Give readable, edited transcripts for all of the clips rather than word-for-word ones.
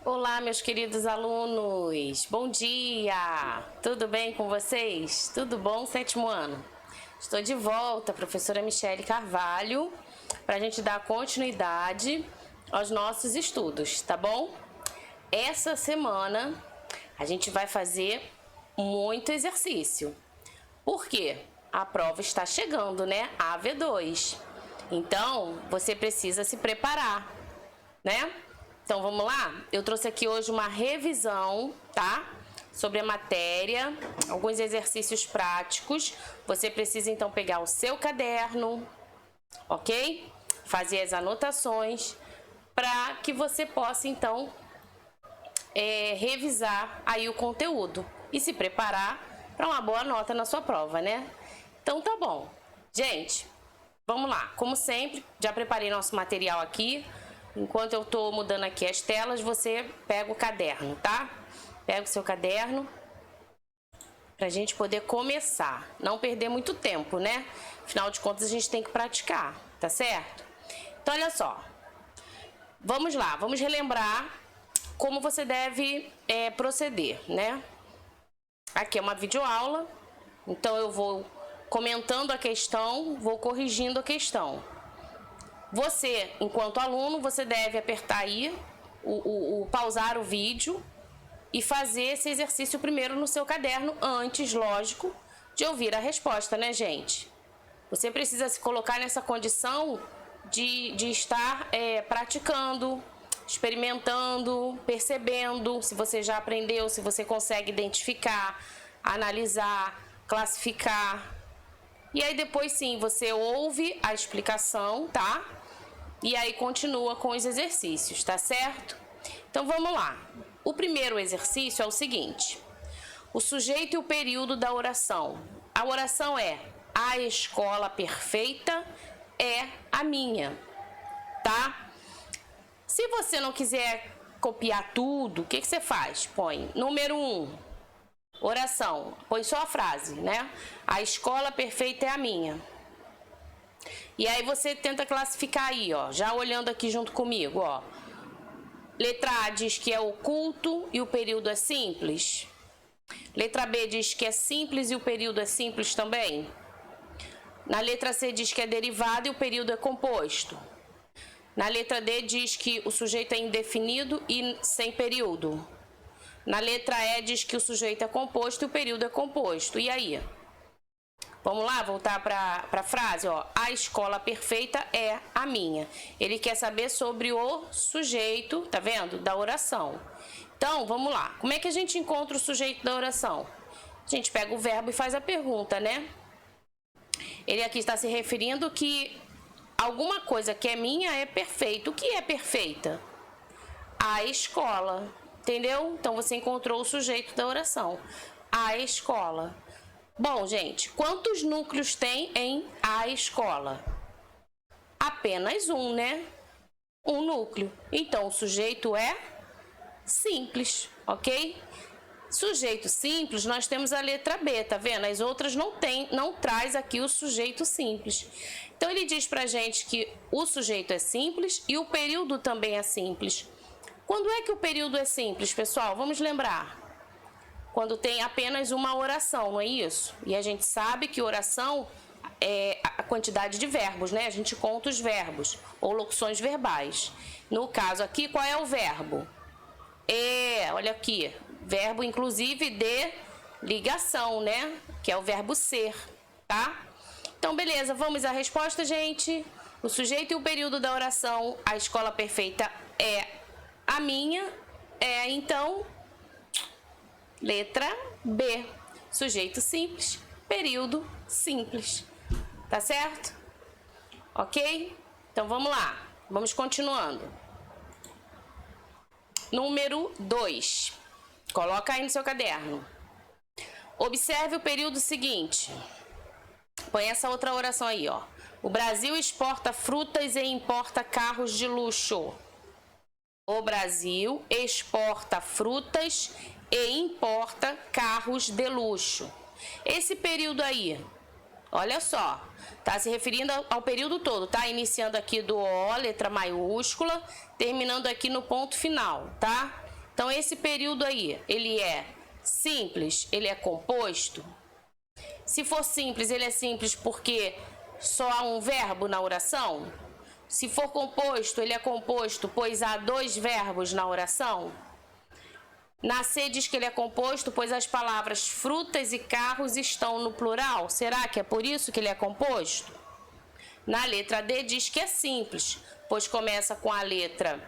Olá, meus queridos alunos, bom dia! Tudo bem com vocês? Tudo bom, sétimo ano? Estou de volta, professora Michele Carvalho, para a gente dar continuidade aos nossos estudos, tá bom? Essa semana a gente vai fazer muito exercício. Por quê? A prova está chegando, né? A AV2. Então, você precisa se preparar, né? Então, vamos lá? Eu trouxe aqui hoje uma revisão, tá? Sobre a matéria, alguns exercícios práticos. Você precisa, então, pegar o seu caderno, ok? Fazer as anotações para que você possa, então, revisar aí o conteúdo e se preparar para uma boa nota na sua prova, né? Então, tá bom. Gente, vamos lá. Como sempre, já preparei nosso material aqui. Enquanto eu tô mudando aqui as telas, você pega o caderno, tá? Pega o seu caderno pra gente poder começar. Não perder muito tempo, né? Afinal de contas, a gente tem que praticar, tá certo? Então, olha só. Vamos lá, vamos relembrar como você deve proceder, né? Aqui é uma videoaula, então eu vou comentando a questão, vou corrigindo a questão. Você, enquanto aluno, você deve apertar aí, pausar o vídeo e fazer esse exercício primeiro no seu caderno, antes, lógico, de ouvir a resposta, né, gente? Você precisa se colocar nessa condição de estar praticando, experimentando, percebendo se você já aprendeu, se você consegue identificar, analisar, classificar. E aí depois sim, você ouve a explicação, tá? E aí continua com os exercícios, tá certo? Então vamos lá. O primeiro exercício é o seguinte: o sujeito e o período da oração. A oração é: a escola perfeita é a minha, tá? Se você não quiser copiar tudo, o que você faz? Põe número 1, oração. Põe só a frase, né? A escola perfeita é a minha. E aí você tenta classificar aí, ó, já olhando aqui junto comigo, ó. Letra A diz que é oculto e o período é simples. Letra B diz que é simples e o período é simples também. Na letra C diz que é derivado e o período é composto. Na letra D diz que o sujeito é indefinido e sem período. Na letra E diz que o sujeito é composto e o período é composto. E aí? Vamos lá, voltar para a frase, ó. A escola perfeita é a minha. Ele quer saber sobre o sujeito, tá vendo? Da oração. Então, vamos lá. Como é que a gente encontra o sujeito da oração? A gente pega o verbo e faz a pergunta, né? Ele aqui está se referindo que alguma coisa que é minha é perfeita. O que é perfeita? A escola, entendeu? Então, você encontrou o sujeito da oração. A escola. Bom, gente, quantos núcleos tem em a escola? Apenas um, né? Um núcleo. Então, o sujeito é simples, ok? Sujeito simples, nós temos a letra B, tá vendo? As outras não traz aqui o sujeito simples. Então, ele diz pra gente que o sujeito é simples e o período também é simples. Quando é que o período é simples, pessoal? Vamos lembrar. Quando tem apenas uma oração, não é isso? E a gente sabe que oração é a quantidade de verbos, né? A gente conta os verbos ou locuções verbais. No caso aqui, qual é o verbo? Olha aqui, verbo inclusive de ligação, né? Que é o verbo ser, tá? Então, beleza, vamos à resposta, gente. O sujeito e o período da oração, a escola perfeita é a minha, então... Letra B, sujeito simples, período simples, tá certo? Ok? Então vamos lá, vamos continuando. Número 2, coloca aí no seu caderno. Observe o período seguinte. Põe essa outra oração aí, ó. O Brasil exporta frutas e importa carros de luxo. O Brasil exporta frutas e importa carros de luxo. Esse período aí, olha só, tá se referindo ao período todo, tá? Iniciando aqui do O, letra maiúscula, terminando aqui no ponto final, tá? Então, esse período aí, ele é simples, ele é composto? Se for simples, ele é simples porque só há um verbo na oração? Se for composto, ele é composto pois há 2 verbos na oração? Na C diz que ele é composto pois as palavras frutas e carros estão no plural. Será que é por isso que ele é composto? Na letra D diz que é simples, pois começa com a letra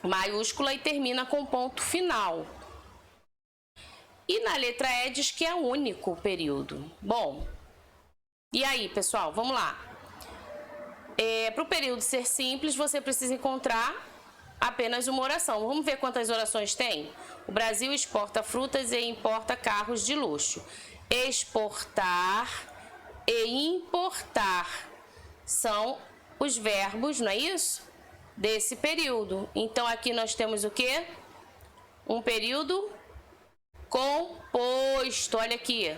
maiúscula e termina com ponto final. E na letra E diz que é único o período. Bom, e aí, pessoal, vamos lá. Para o período ser simples, você precisa encontrar apenas uma oração. Vamos ver quantas orações tem? O Brasil exporta frutas e importa carros de luxo. Exportar e importar são os verbos, não é isso? Desse período. Então, aqui nós temos o quê? Um período composto. Olha aqui.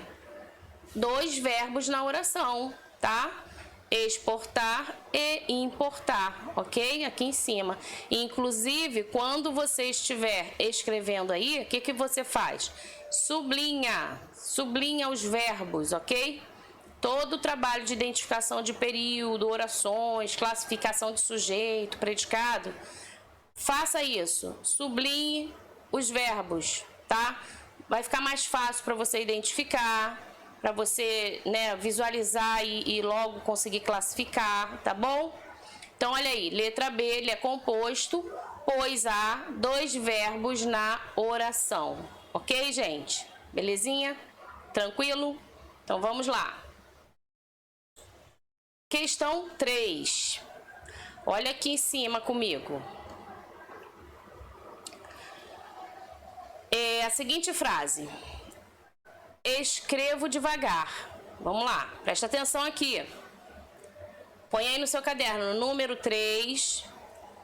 2 verbos na oração, tá? Exportar e importar, ok? Aqui em cima. Inclusive, quando você estiver escrevendo aí, o que você faz? Sublinha os verbos, ok? Todo o trabalho de identificação de período, orações, classificação de sujeito, predicado, faça isso. Sublinhe os verbos, tá? Vai ficar mais fácil para você identificar, para você, né, visualizar e logo conseguir classificar, tá bom? Então, olha aí, letra B, ele é composto, pois há 2 verbos na oração. Ok, gente? Belezinha? Tranquilo? Então, vamos lá. Questão 3. Olha aqui em cima comigo. É a seguinte frase. Escrevo devagar. Vamos lá, presta atenção aqui. Põe aí no seu caderno, número 3.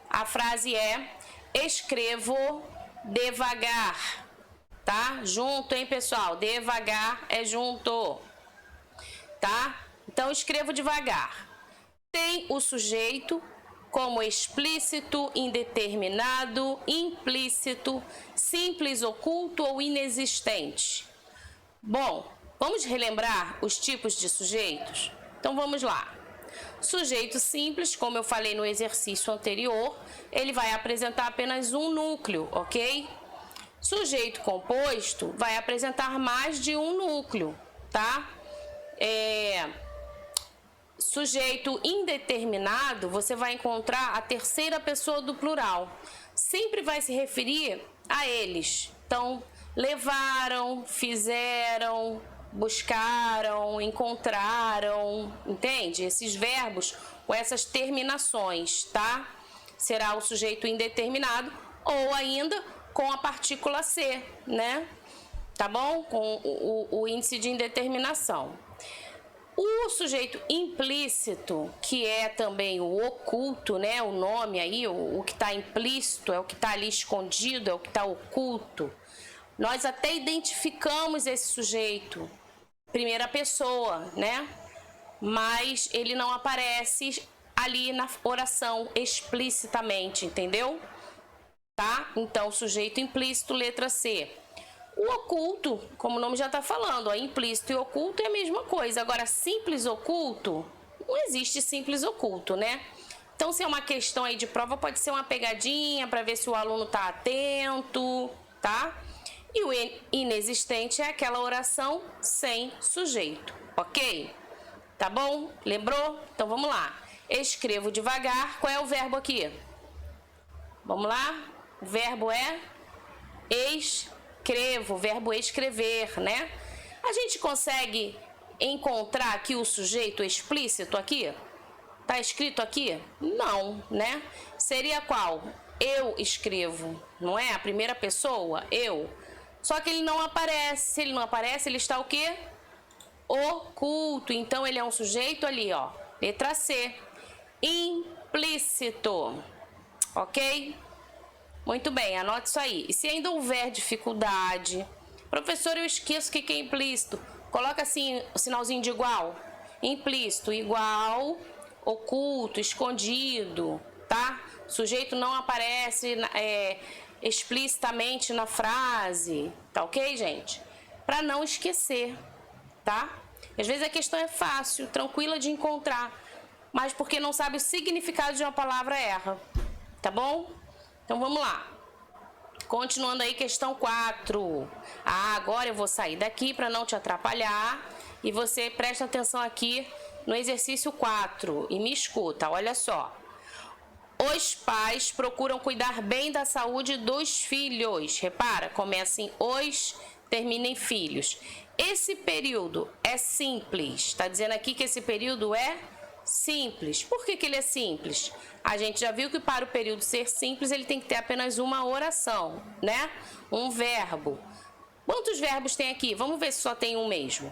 A frase é: escrevo devagar. Tá? Junto, hein, pessoal? Devagar é junto. Tá? Então, escrevo devagar. Tem o sujeito como explícito, indeterminado, implícito, simples, oculto ou inexistente. Bom, vamos relembrar os tipos de sujeitos? Então, vamos lá. Sujeito simples, como eu falei no exercício anterior, ele vai apresentar apenas um núcleo, ok? Sujeito composto vai apresentar mais de um núcleo, tá? Sujeito indeterminado, você vai encontrar a terceira pessoa do plural. Sempre vai se referir a eles. Então, levaram, fizeram, buscaram, encontraram, entende? Esses verbos com essas terminações, tá? Será o sujeito indeterminado ou ainda com a partícula C, né? Tá bom? Com o índice de indeterminação. O sujeito implícito, que é também o oculto, né? O nome aí, o que está implícito, é o que está ali escondido, é o que está oculto. Nós até identificamos esse sujeito, primeira pessoa, né? Mas ele não aparece ali na oração explicitamente, entendeu? Tá? Então, sujeito implícito, letra C. O oculto, como o nome já está falando, ó, implícito e oculto é a mesma coisa. Agora, simples oculto, não existe simples oculto, né? Então, se é uma questão aí de prova, pode ser uma pegadinha para ver se o aluno está atento, tá? E o inexistente é aquela oração sem sujeito, ok? Tá bom? Lembrou? Então, vamos lá. Escrevo devagar. Qual é o verbo aqui? Vamos lá? O verbo é escrevo, verbo escrever, né? A gente consegue encontrar aqui o sujeito explícito aqui? Tá escrito aqui? Não, né? Seria qual? Eu escrevo, não é? A primeira pessoa, eu. Só que ele não aparece. Se ele não aparece, ele está o quê? Oculto. Então, ele é um sujeito ali, ó. Letra C. Implícito. Ok? Muito bem, anote isso aí. E se ainda houver dificuldade, professor, eu esqueço o que é implícito. Coloca assim o sinalzinho de igual. Implícito, igual, oculto, escondido, tá? O sujeito não aparece explicitamente na frase, tá ok, gente? Para não esquecer, tá? Às vezes a questão é fácil, tranquila de encontrar, mas porque não sabe o significado de uma palavra erra, tá bom? Então vamos lá. Continuando aí, questão 4. Agora eu vou sair daqui para não te atrapalhar e você presta atenção aqui no exercício 4 e me escuta, olha só. Os pais procuram cuidar bem da saúde dos filhos. Repara, começa em os, termina em filhos. Esse período é simples. Está dizendo aqui que esse período é simples. Por que ele é simples? A gente já viu que para o período ser simples, ele tem que ter apenas uma oração, né? Um verbo. Quantos verbos tem aqui? Vamos ver se só tem um mesmo.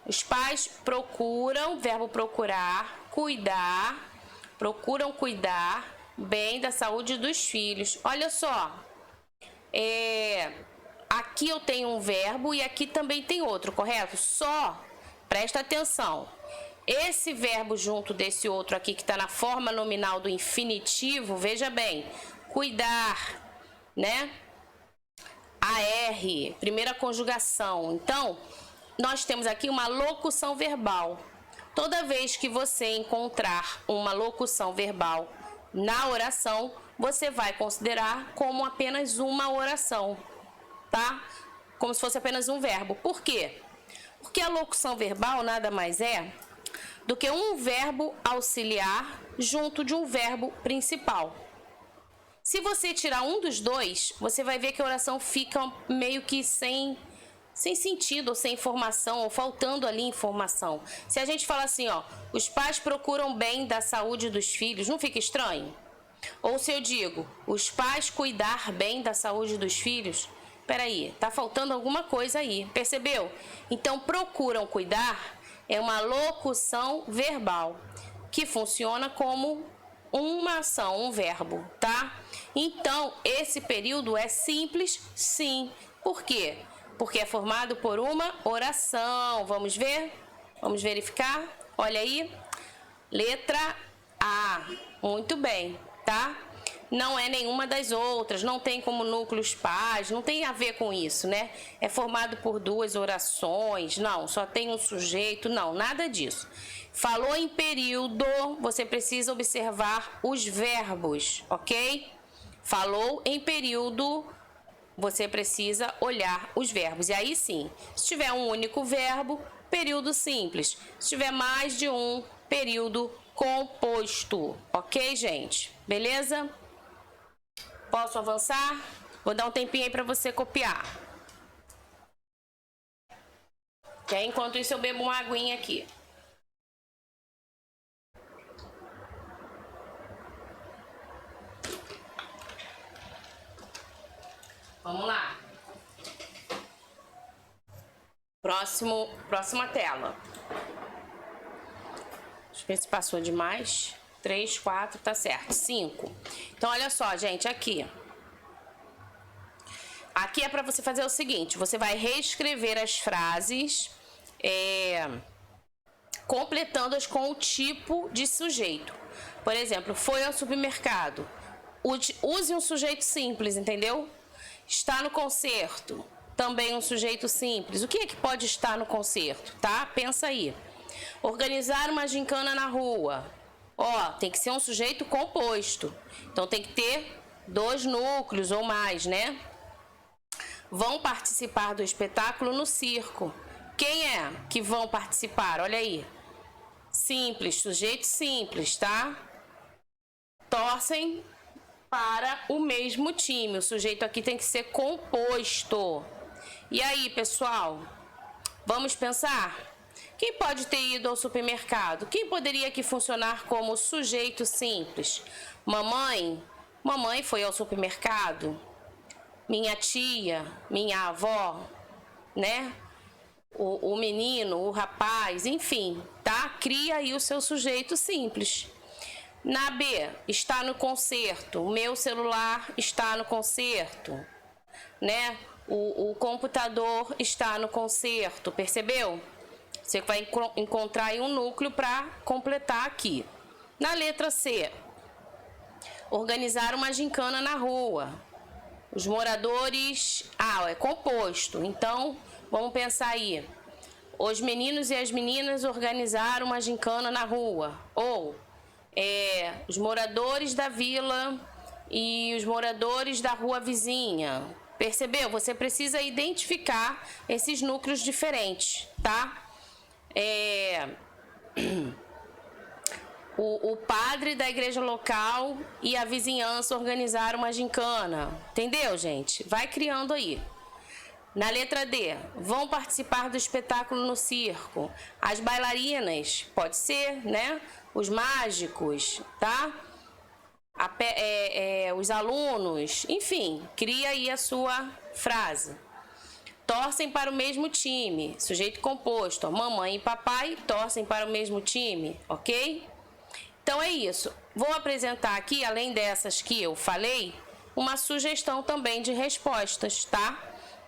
Os pais procuram, verbo procurar, cuidar, procuram cuidar bem da saúde dos filhos. Olha só, aqui eu tenho um verbo e aqui também tem outro, correto? Só, presta atenção. Esse verbo junto desse outro aqui que está na forma nominal do infinitivo, veja bem, cuidar, né? AR, primeira conjugação. Então, nós temos aqui uma locução verbal. Toda vez que você encontrar uma locução verbal na oração, você vai considerar como apenas uma oração, tá? Como se fosse apenas um verbo. Por quê? Porque a locução verbal nada mais é do que um verbo auxiliar junto de um verbo principal. Se você tirar um dos dois, você vai ver que a oração fica meio que sem sentido, ou sem informação, ou faltando ali informação. Se a gente fala assim, ó, os pais procuram bem da saúde dos filhos, não fica estranho? Ou se eu digo, os pais cuidar bem da saúde dos filhos, peraí, tá faltando alguma coisa aí, percebeu? Então, procuram cuidar é uma locução verbal, que funciona como uma ação, um verbo, tá? Então, esse período é simples, sim. Por quê? Porque é formado por uma oração. Vamos ver? Vamos verificar? Olha aí. Letra A. Muito bem, tá? Não é nenhuma das outras, não tem como núcleo os pais, não tem a ver com isso, né? É formado por duas orações, não, só tem um sujeito, não, nada disso. Falou em período, você precisa observar os verbos, ok? Falou em período, você precisa olhar os verbos. E aí sim, se tiver um único verbo, período simples. Se tiver mais de um, período composto. Ok, gente? Beleza? Posso avançar? Vou dar um tempinho aí para você copiar. Que aí, enquanto isso, eu bebo uma aguinha aqui. Vamos lá. Próxima tela. Deixa eu ver se passou demais. 3, 4, tá certo. 5. Então, olha só, gente, aqui. Aqui é para você fazer o seguinte, você vai reescrever as frases, completando-as com o tipo de sujeito. Por exemplo, foi ao supermercado. Use um sujeito simples, entendeu? Está no concerto. Também um sujeito simples. O que é que pode estar no concerto, tá? Pensa aí. Organizar uma gincana na rua. Ó, tem que ser um sujeito composto. Então, tem que ter 2 núcleos ou mais, né? Vão participar do espetáculo no circo. Quem é que vão participar? Olha aí. Simples, sujeito simples, tá? Torcem para o mesmo time. O sujeito aqui tem que ser composto. E aí, pessoal? Vamos pensar? Quem pode ter ido ao supermercado? Quem poderia aqui funcionar como sujeito simples? Mamãe? Mamãe foi ao supermercado. Minha tia, minha avó, né? O menino, o rapaz, enfim, tá? Cria aí o seu sujeito simples. Na B, está no concerto. O meu celular está no concerto, né? O computador está no concerto, percebeu? Você vai encontrar aí um núcleo para completar aqui. Na letra C, organizar uma gincana na rua. Os moradores... é composto. Então, vamos pensar aí. Os meninos e as meninas organizaram uma gincana na rua. Ou os moradores da vila e os moradores da rua vizinha. Percebeu? Você precisa identificar esses núcleos diferentes, tá? O padre da igreja local e a vizinhança organizaram uma gincana. Entendeu, gente? Vai criando aí. Na letra D, vão participar do espetáculo no circo. As bailarinas, pode ser, né? Os mágicos, tá? Os alunos, enfim, cria aí a sua frase. Torcem para o mesmo time, sujeito composto. Mamãe e papai torcem para o mesmo time, ok? Então é isso. Vou apresentar aqui, além dessas que eu falei, uma sugestão também de respostas, tá?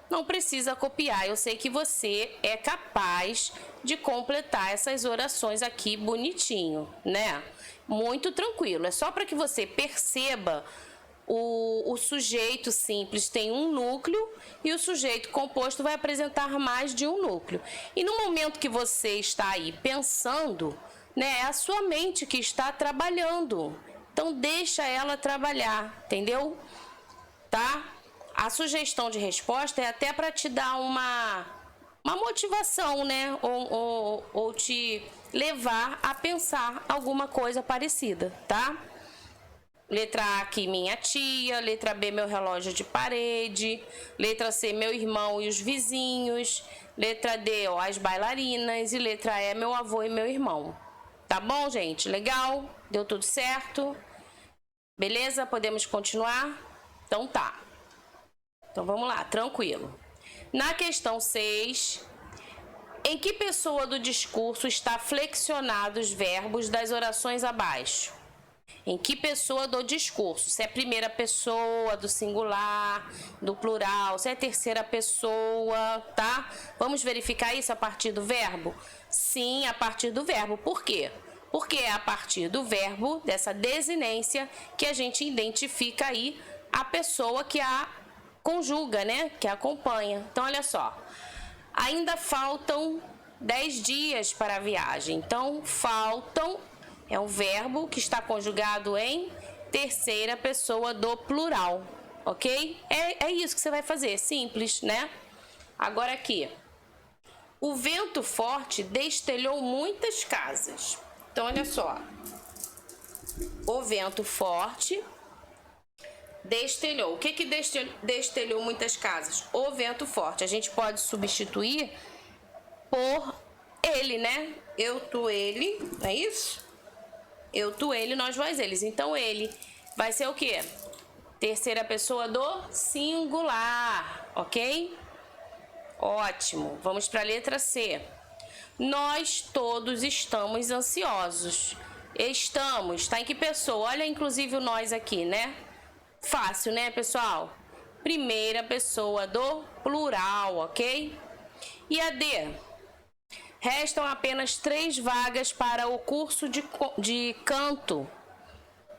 Não precisa copiar, eu sei que você é capaz de completar essas orações aqui bonitinho, né? Muito tranquilo, é só para que você perceba o sujeito simples tem um núcleo e o sujeito composto vai apresentar mais de um núcleo. E no momento que você está aí pensando, né, é a sua mente que está trabalhando. Então deixa ela trabalhar, entendeu? Tá? A sugestão de resposta é até para te dar uma motivação, né? Ou te levar a pensar alguma coisa parecida, tá? Letra A aqui, minha tia. Letra B, meu relógio de parede. Letra C, meu irmão e os vizinhos. Letra D, as bailarinas. E letra E, meu avô e meu irmão. Tá bom, gente? Legal? Deu tudo certo? Beleza? Podemos continuar? Então tá. Então vamos lá, tranquilo. Na questão 6, em que pessoa do discurso está flexionados os verbos das orações abaixo? Em que pessoa do discurso? Se é primeira pessoa, do singular, do plural, se é terceira pessoa, tá? Vamos verificar isso a partir do verbo? Sim, a partir do verbo. Por quê? Porque é a partir do verbo, dessa desinência, que a gente identifica aí a pessoa que a conjuga, né? Que acompanha. Então, olha só. Ainda faltam 10 dias para a viagem. Então, faltam é um verbo que está conjugado em terceira pessoa do plural, ok? É isso que você vai fazer, simples, né? Agora aqui. O vento forte destelhou muitas casas. Então, olha só. O vento forte destelhou. O que destelhou muitas casas? O vento forte. A gente pode substituir por ele, né? Eu, tu, ele, não é isso? Eu, tu, ele, nós, vós, eles. Então, ele vai ser o quê? Terceira pessoa do singular, ok? Ótimo. Vamos para a letra C. Nós todos estamos ansiosos. Estamos, tá em que pessoa? Olha, inclusive, o nós aqui, né? Fácil, né, pessoal? Primeira pessoa do plural, ok? E a D? Restam apenas 3 vagas para o curso de canto.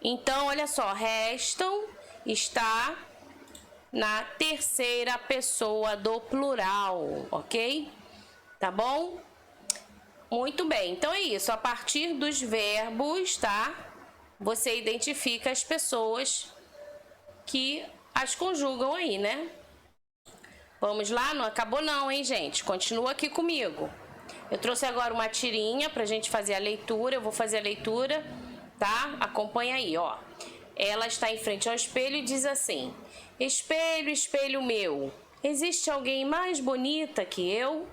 Então, olha só, restam está na terceira pessoa do plural, ok? Tá bom? Muito bem, então é isso. A partir dos verbos, tá? Você identifica as pessoas que as conjugam aí, né? Vamos lá? Não acabou não, hein, gente? Continua aqui comigo. Eu trouxe agora uma tirinha pra gente fazer a leitura. Eu vou fazer a leitura, tá? Acompanha aí, ó. Ela está em frente ao espelho e diz assim: espelho, espelho meu, existe alguém mais bonita que eu?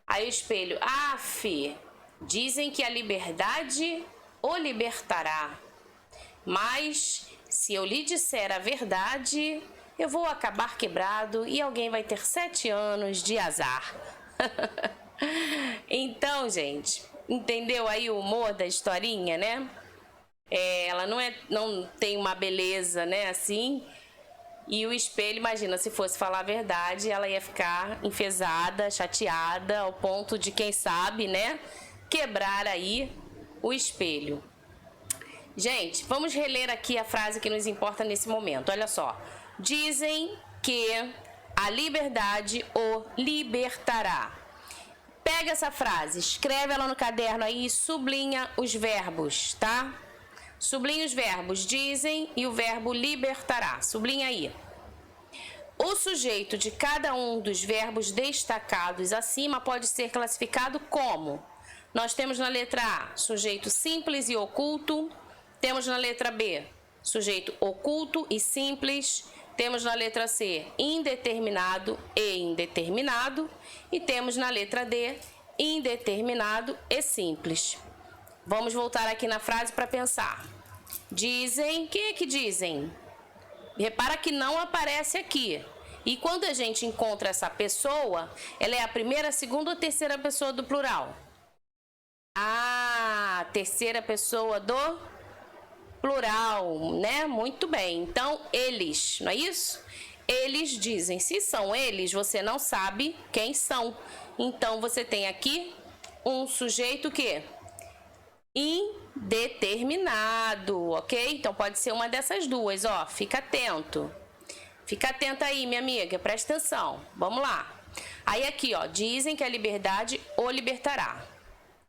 Aí o espelho: af, dizem que a liberdade o libertará. Mas se eu lhe disser a verdade, eu vou acabar quebrado e alguém vai ter 7 anos de azar. Então, gente, entendeu aí o humor da historinha, né? Ela não tem uma beleza, né, assim. E o espelho, imagina, se fosse falar a verdade, ela ia ficar enfesada, chateada, ao ponto de, quem sabe, né, quebrar aí o espelho. Gente, vamos reler aqui a frase que nos importa nesse momento. Olha só. Dizem que a liberdade o libertará. Pega essa frase, escreve ela no caderno aí e sublinha os verbos, tá? Sublinha os verbos dizem e o verbo libertará. Sublinha aí. O sujeito de cada um dos verbos destacados acima pode ser classificado como? Nós temos na letra A, sujeito simples e oculto. Temos na letra B, sujeito oculto e simples. Temos na letra C, indeterminado e indeterminado. E temos na letra D, indeterminado e simples. Vamos voltar aqui na frase para pensar. Dizem, quem é que dizem? Repara que não aparece aqui. E quando a gente encontra essa pessoa, ela é a primeira, segunda ou terceira pessoa do plural? Ah, terceira pessoa do plural, né? Muito bem. Então, eles, não é isso? Eles dizem. Se são eles, você não sabe quem são. Então, você tem aqui um sujeito que indeterminado, ok? Então, pode ser uma dessas duas, ó. Fica atento. Fica atenta aí, minha amiga. Presta atenção. Vamos lá. Aí, aqui, ó. Dizem que a liberdade o libertará.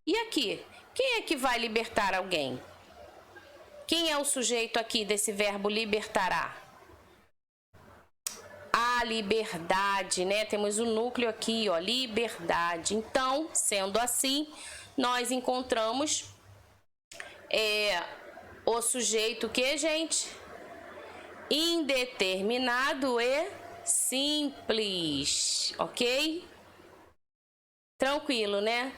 E aqui? Quem é que vai libertar alguém? Quem é o sujeito aqui desse verbo libertará? A liberdade, né? Temos o núcleo aqui, ó. Liberdade. Então, sendo assim, nós encontramos o sujeito que, gente? Indeterminado e simples, ok? Tranquilo, né?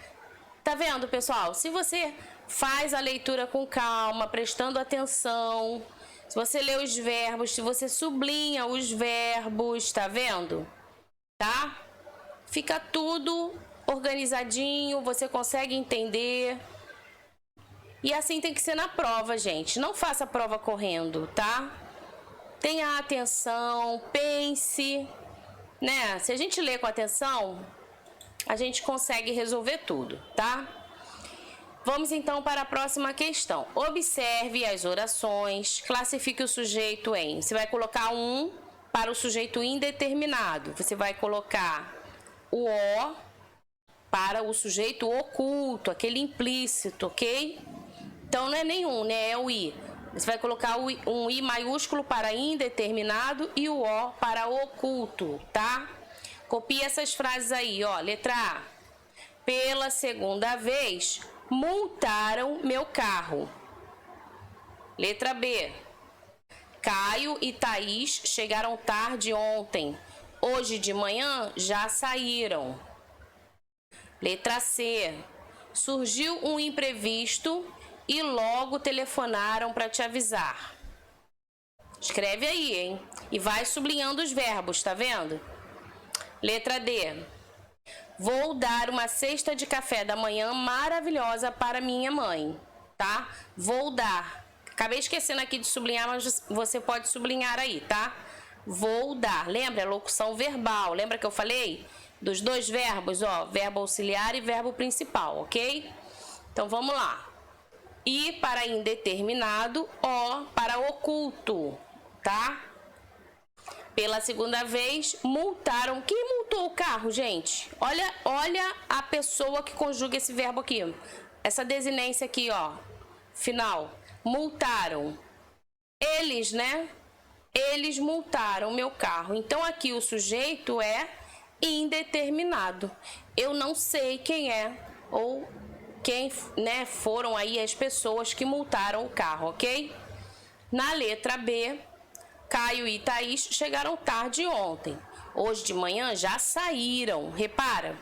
Tá vendo, pessoal? Se você faz a leitura com calma, prestando atenção, se você lê os verbos, se você sublinha os verbos, tá vendo? Tá? Fica tudo organizadinho, você consegue entender. E assim tem que ser na prova, gente. Não faça a prova correndo, tá? Tenha atenção, pense, né? Se a gente lê com atenção, a gente consegue resolver tudo, tá? Vamos então para a próxima questão. Observe as orações, classifique o sujeito em... Você vai colocar um para o sujeito indeterminado. Você vai colocar o O para o sujeito oculto, aquele implícito, ok? Então não é nenhum, né? É o I. Você vai colocar um I maiúsculo para indeterminado e o O para oculto, tá? Copia essas frases aí, ó. Letra A. Pela segunda vez, multaram meu carro. Letra B. Caio e Thaís chegaram tarde ontem. Hoje de manhã já saíram. Letra C. Surgiu um imprevisto e logo telefonaram para te avisar. Escreve aí, hein? E vai sublinhando os verbos, tá vendo? Letra D. Vou dar uma cesta de café da manhã maravilhosa para minha mãe, tá? Vou dar. Acabei esquecendo aqui de sublinhar, mas você pode sublinhar aí, tá? Vou dar. Lembra? Locução verbal. Lembra que eu falei dos dois verbos, ó? Verbo auxiliar e verbo principal, ok? Então, vamos lá. I para indeterminado, O para oculto, tá? Pela segunda vez, multaram. Quem multou o carro, gente? Olha a pessoa que conjuga esse verbo aqui. Essa desinência aqui, ó. Final. Multaram. Eles, né? Eles multaram meu carro. Então, aqui o sujeito é indeterminado. Eu não sei quem é ou quem, né, foram aí as pessoas que multaram o carro, ok? Na letra B, Caio e Thaís chegaram tarde ontem. Hoje de manhã já saíram. Repara,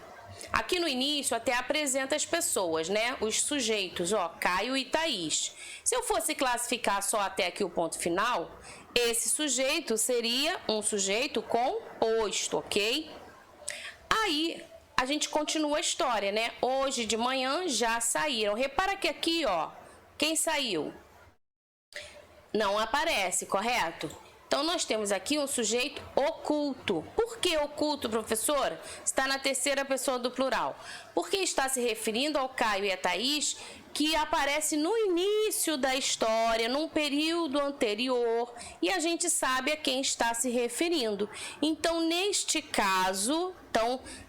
aqui no início até apresenta as pessoas, né? Os sujeitos, ó, Caio e Thaís. Se eu fosse classificar só até aqui o ponto final, esse sujeito seria um sujeito composto, ok? Aí a gente continua a história, né? Hoje de manhã já saíram. Repara que aqui, ó, quem saiu? Não aparece, correto? Então, nós temos aqui um sujeito oculto. Por que oculto, professora? Está na terceira pessoa do plural. Porque está se referindo ao Caio e a Thaís, que aparece no início da história, num período anterior, e a gente sabe a quem está se referindo. Então, neste caso,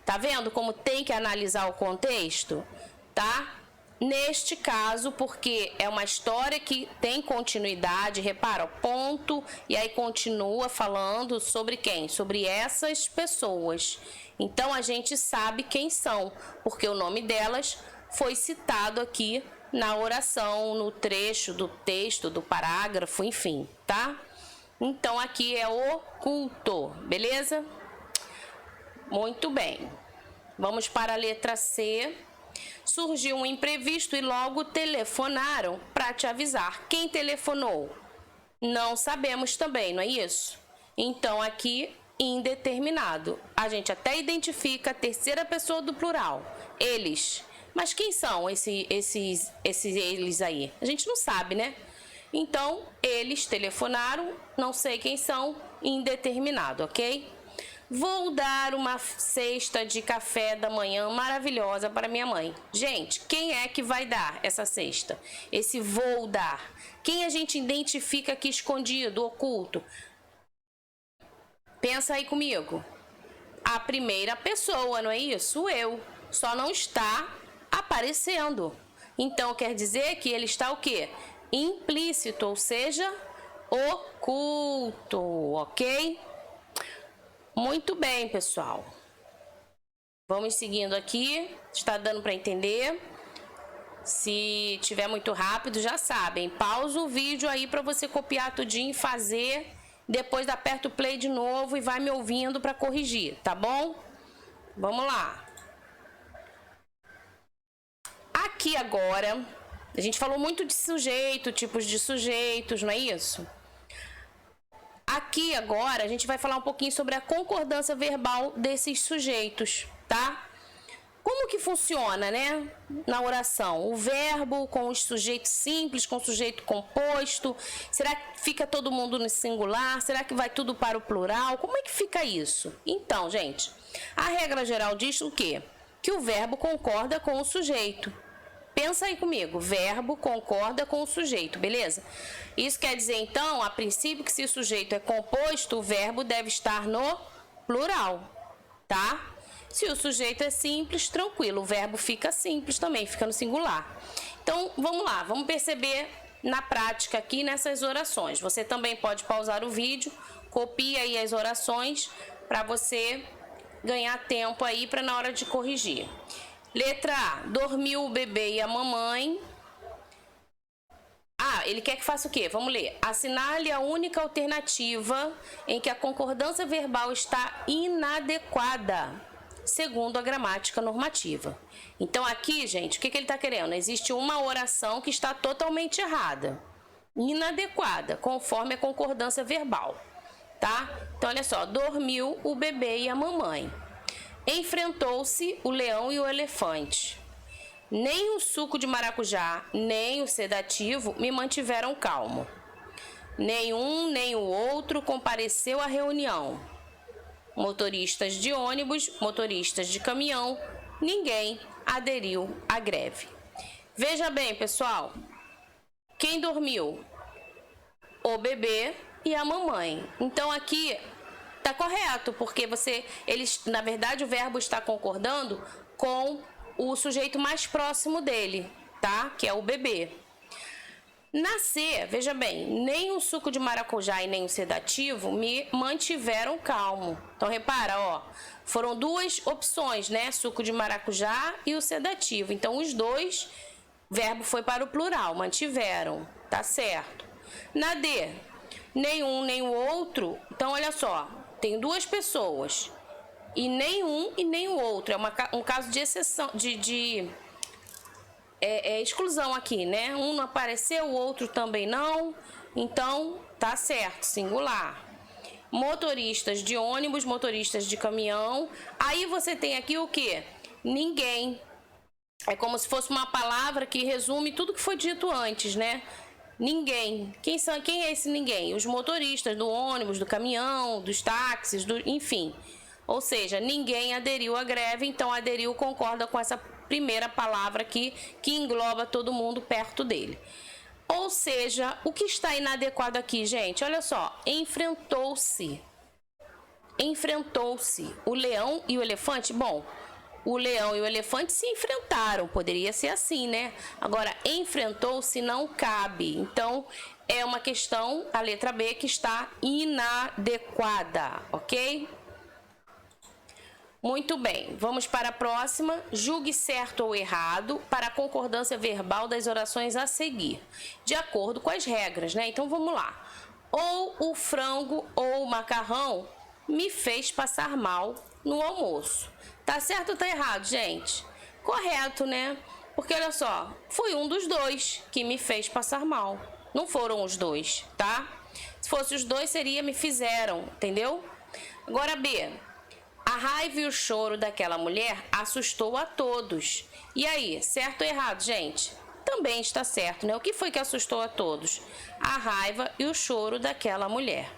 tá vendo como tem que analisar o contexto, tá? Neste caso, porque é uma história que tem continuidade, repara, ponto, e aí continua falando sobre quem? Sobre essas pessoas. Então, a gente sabe quem são, porque o nome delas foi citado aqui na oração, no trecho do texto, do parágrafo, enfim, tá? Então, aqui é oculto, beleza? Muito bem. Vamos para a letra C. Surgiu um imprevisto e logo telefonaram para te avisar. Quem telefonou? Não sabemos também, não é isso? Então, aqui, indeterminado. A gente até identifica a terceira pessoa do plural. Eles. Mas quem são esses eles aí? A gente não sabe, né? Então, eles telefonaram, não sei quem são, indeterminado, ok? Vou dar uma cesta de café da manhã maravilhosa para minha mãe. Gente, quem é que vai dar essa cesta? Esse vou dar. Quem a gente identifica aqui escondido, oculto? Pensa aí comigo. A primeira pessoa, não é isso? Eu. Só não está aparecendo. Então, quer dizer que ele está o quê? Implícito, ou seja, oculto, ok? Muito bem, pessoal. Vamos seguindo aqui. Está dando para entender? Se tiver muito rápido, já sabem. Pausa o vídeo aí para você copiar tudinho e fazer. Depois aperta o play de novo e vai me ouvindo para corrigir, tá bom? Vamos lá. Aqui agora, a gente falou muito de sujeito, tipos de sujeitos, não é isso? Aqui agora a gente vai falar um pouquinho sobre a concordância verbal desses sujeitos, tá? Como que funciona, né? Na oração, o verbo com os sujeitos simples, com o sujeito composto. Será que fica todo mundo no singular? Será que vai tudo para o plural? Como é que fica isso? Então, gente, a regra geral diz o quê? Que o verbo concorda com o sujeito. Pensa aí comigo, verbo concorda com o sujeito, beleza? Isso quer dizer, então, a princípio, que se o sujeito é composto, o verbo deve estar no plural, tá? Se o sujeito é simples, tranquilo, o verbo fica simples também, fica no singular. Então, vamos lá, vamos perceber na prática aqui nessas orações. Você também pode pausar o vídeo, copia aí as orações para você ganhar tempo aí para na hora de corrigir. Letra A, dormiu o bebê e a mamãe. Ele quer que faça o quê? Vamos ler. Assinale a única alternativa em que a concordância verbal está inadequada, segundo a gramática normativa. Então, aqui, gente, o que ele está querendo? Existe uma oração que está totalmente errada, inadequada, conforme a concordância verbal, tá? Então, olha só. Dormiu o bebê e a mamãe. Enfrentou-se o leão e o elefante. Nem o suco de maracujá, nem o sedativo me mantiveram calmo. Nenhum nem o outro compareceu à reunião. Motoristas de ônibus, motoristas de caminhão, ninguém aderiu à greve. Veja bem, pessoal, quem dormiu? O bebê e a mamãe. Então aqui tá correto, porque na verdade o verbo está concordando com o sujeito mais próximo dele, tá? Que é o bebê. Na C, veja bem, nem o suco de maracujá e nem o sedativo me mantiveram calmo. Então repara, ó, foram duas opções, né? Suco de maracujá e o sedativo. Então os dois, verbo foi para o plural, mantiveram, tá certo. Na D, nenhum nem o outro. Então olha só, tem duas pessoas e nem um e nem o outro. É um caso de exceção, exclusão aqui, né? Um não apareceu, o outro também não. Então, tá certo, singular. Motoristas de ônibus, motoristas de caminhão. Aí você tem aqui o quê? Ninguém. É como se fosse uma palavra que resume tudo que foi dito antes, né? Ninguém. Quem é esse ninguém? Os motoristas do ônibus, do caminhão, dos táxis, enfim. Ou seja, ninguém aderiu à greve, então aderiu concorda com essa primeira palavra aqui que engloba todo mundo perto dele. Ou seja, o que está inadequado aqui, gente? Olha só, enfrentou-se. Enfrentou-se. O leão e o elefante, bom, o leão e o elefante se enfrentaram, poderia ser assim, né? Agora, enfrentou-se não cabe. Então, é uma questão, a letra B, que está inadequada, ok? Muito bem, vamos para a próxima. Julgue certo ou errado para a concordância verbal das orações a seguir, de acordo com as regras, né? Então, vamos lá. Ou o frango ou o macarrão me fez passar mal no almoço. Tá certo ou tá errado, gente? Correto, né? Porque olha só, foi um dos dois que me fez passar mal. Não foram os dois, tá? Se fosse os dois, seria me fizeram, entendeu? Agora B. A raiva e o choro daquela mulher assustou a todos. E aí, certo ou errado, gente? Também está certo, né? O que foi que assustou a todos? A raiva e o choro daquela mulher.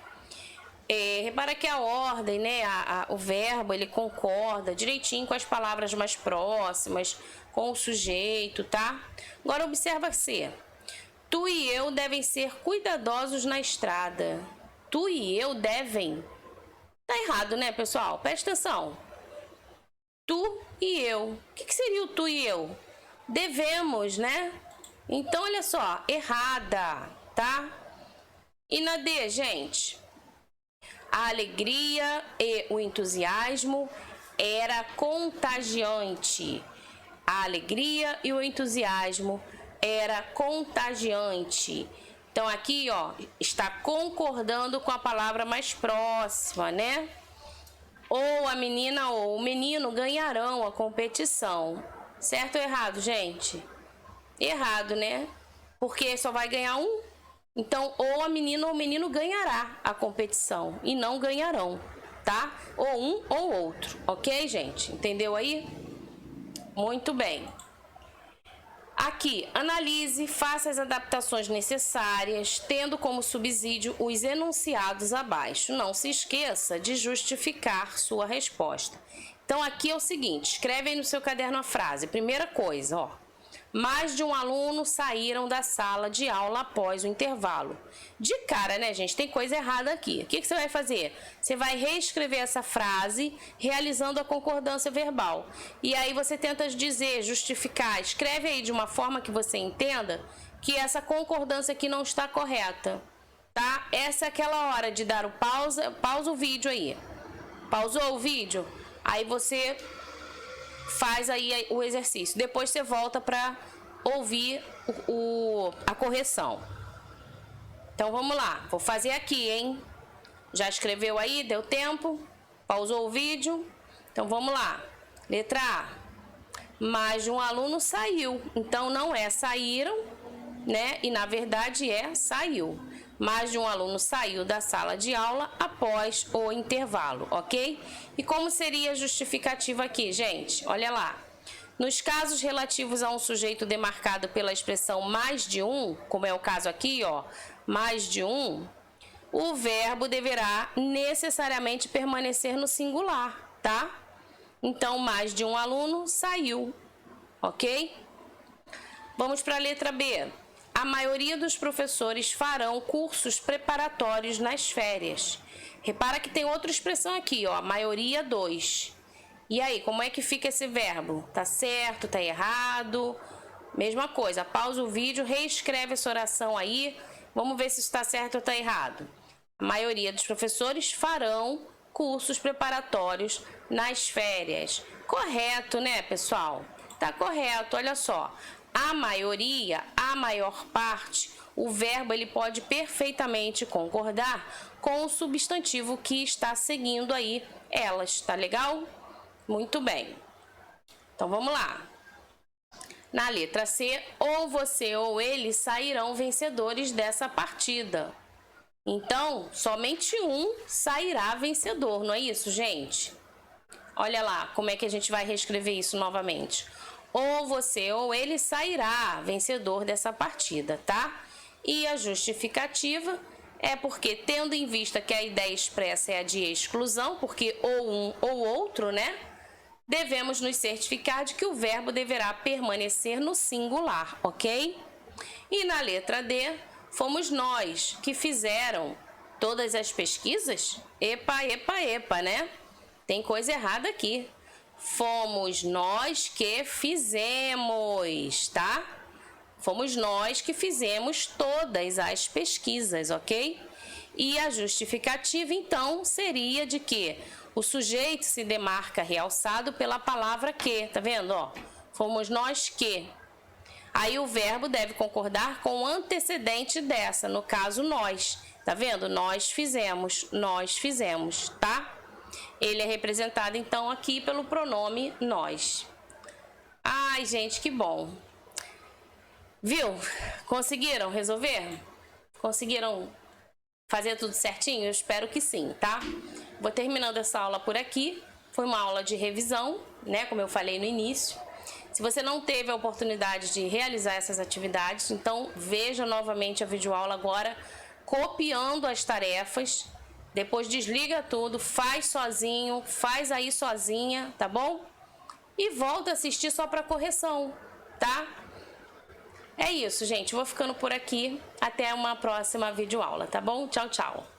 Repara que a ordem, né, o verbo, ele concorda direitinho com as palavras mais próximas, com o sujeito, tá? Agora observa C. Tu e eu devem ser cuidadosos na estrada. Tu e eu devem. Tá errado, né, pessoal? Presta atenção. Tu e eu. O que seria o tu e eu? Devemos, né? Então, olha só, errada, tá? E na D, gente? A alegria e o entusiasmo era contagiante. A alegria e o entusiasmo era contagiante. Então, aqui, ó, está concordando com a palavra mais próxima, né? Ou a menina ou o menino ganharão a competição. Certo ou errado, gente? Errado, né? Porque só vai ganhar um. Então, ou a menina ou o menino ganhará a competição e não ganharão, tá? Ou um ou outro, ok, gente? Entendeu aí? Muito bem. Aqui, analise, faça as adaptações necessárias, tendo como subsídio os enunciados abaixo. Não se esqueça de justificar sua resposta. Então, aqui é o seguinte, escreve aí no seu caderno a frase. Primeira coisa, ó. Mais de um aluno saíram da sala de aula após o intervalo. De cara, né, gente? Tem coisa errada aqui. O que você vai fazer? Você vai reescrever essa frase, realizando a concordância verbal. E aí você tenta dizer, justificar. Escreve aí de uma forma que você entenda que essa concordância aqui não está correta, tá? Essa é aquela hora de dar o pausa o vídeo aí. Pausou o vídeo? Aí você faz aí o exercício. Depois você volta para ouvir a correção. Então, vamos lá. Vou fazer aqui, hein? Já escreveu aí? Deu tempo? Pausou o vídeo? Então, vamos lá. Letra A. Mais de um aluno saiu. Então, não é saíram, né? E, na verdade, é saiu. Mais de um aluno saiu da sala de aula após o intervalo, ok? E como seria a justificativa aqui, gente? Olha lá. Nos casos relativos a um sujeito demarcado pela expressão mais de um, como é o caso aqui, ó, mais de um, o verbo deverá necessariamente permanecer no singular, tá? Então, mais de um aluno saiu, ok? Vamos para a letra B. A maioria dos professores farão cursos preparatórios nas férias. Repara que tem outra expressão aqui, ó, a maioria 2. E aí, como é que fica esse verbo? Tá certo, tá errado? Mesma coisa, pausa o vídeo, reescreve essa oração aí. Vamos ver se está certo ou está errado. A maioria dos professores farão cursos preparatórios nas férias. Correto, né, pessoal? Tá correto, olha só. A maioria, a maior parte, o verbo ele pode perfeitamente concordar com o substantivo que está seguindo aí elas, tá legal? Muito bem. Então, vamos lá. Na letra C, ou você ou ele sairão vencedores dessa partida. Então, somente um sairá vencedor, não é isso, gente? Olha lá como é que a gente vai reescrever isso novamente. Ou você ou ele sairá vencedor dessa partida, tá? E a justificativa é porque, tendo em vista que a ideia expressa é a de exclusão, porque ou um ou outro, né? devemos nos certificar de que o verbo deverá permanecer no singular, ok? E na letra D, fomos nós que fizeram todas as pesquisas? Epa, epa, epa, né? Tem coisa errada aqui. Fomos nós que fizemos, tá? Fomos nós que fizemos todas as pesquisas, ok? E a justificativa, então, seria de que o sujeito se demarca realçado pela palavra que, tá vendo, ó? Fomos nós que. Aí o verbo deve concordar com o antecedente dessa, no caso nós, tá vendo? Nós fizemos, tá? Ele é representado, então, aqui pelo pronome nós. Ai, gente, que bom. Viu? Conseguiram resolver? Conseguiram fazer tudo certinho? Eu espero que sim, tá? Vou terminando essa aula por aqui. Foi uma aula de revisão, né? Como eu falei no início. Se você não teve a oportunidade de realizar essas atividades, então veja novamente a videoaula agora, copiando as tarefas. Depois desliga tudo, faz sozinho, faz aí sozinha, tá bom? E volta a assistir só para correção, tá? É isso, gente. Vou ficando por aqui. Até uma próxima videoaula, tá bom? Tchau, tchau.